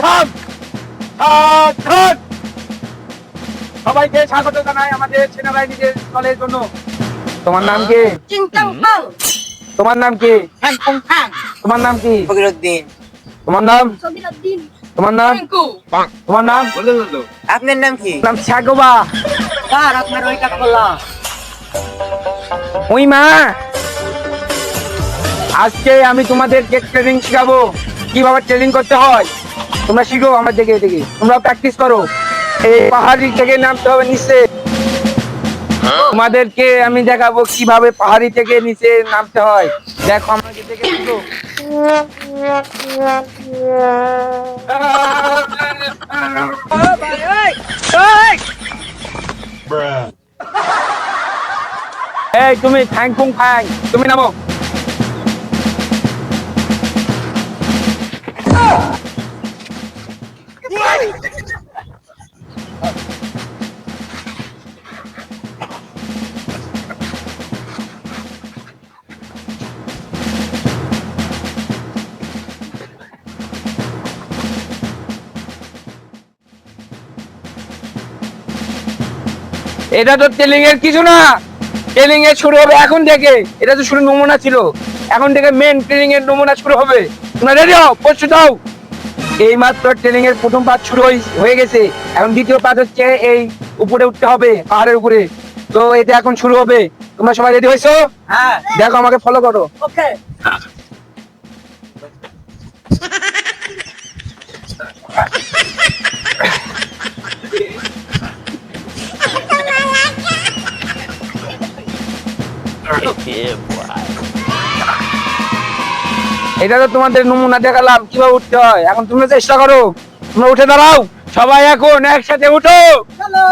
থাম থাম থাম। সবাইকে স্বাগত জানাই আমাদের সেনাবাহিনীর দলের জন্য। তোমার নাম কি? তোমার নাম কি? তোমার নাম কি? ফকিরউদ্দিন। তোমার নাম? তোমার নাম? তোমার নাম? আপনার নাম কি? নাম ছাগোবা। স্যার আপনার ওই কাজ করলাম। ওই মা, আজকে আমি তোমাদেরকে ট্রেনিং শিখাবো, কিভাবে ট্রেনিং করতে হয়। তোমরা শিখো আমার দেখে দেখে, তোমরা প্র্যাকটিস করো। এই পাহাড়ি থেকে নামতে হবে নিচে। তোমাদেরকে আমি দেখাবো কিভাবে পাহাড়ি থেকে নিচে নামতে হয়। দেখো আমাকে দেখে শিখো। এই তুমি ফ্যাং ফুং ফ্যাং, তুমি নামো। এটা তো ট্রেনিং এর কিছু না, ট্রেনিং এর শুরু হবে এখন থেকে। এটা তো শুরু নমুনা ছিল, এখন থেকে মেন ট্রেনিং এর নমুনা শুরু হবে। তোমরা রেডি হও, প্রস্তুত হও। এই মাত্র ট্রেনিং এর প্রথম পার্ট শুরু হয়ে গেছে, এখন দ্বিতীয় পার্ট হচ্ছে এই উপরে উঠতে হবে পাহাড়ের উপরে। তো এটা এখন শুরু হবে। তোমরা সবাই রেডি হয়েছো? হ্যাঁ। দেখো আমাকে ফলো করো। ওকে। এটা তো তোমাদের নমুনা দেখালাম কিভাবে উঠতে হয়, এখন তোমরা চেষ্টা করো। তোমরা উঠে দাঁড়াও, সবাই এখন একসাথে উঠো। চলো।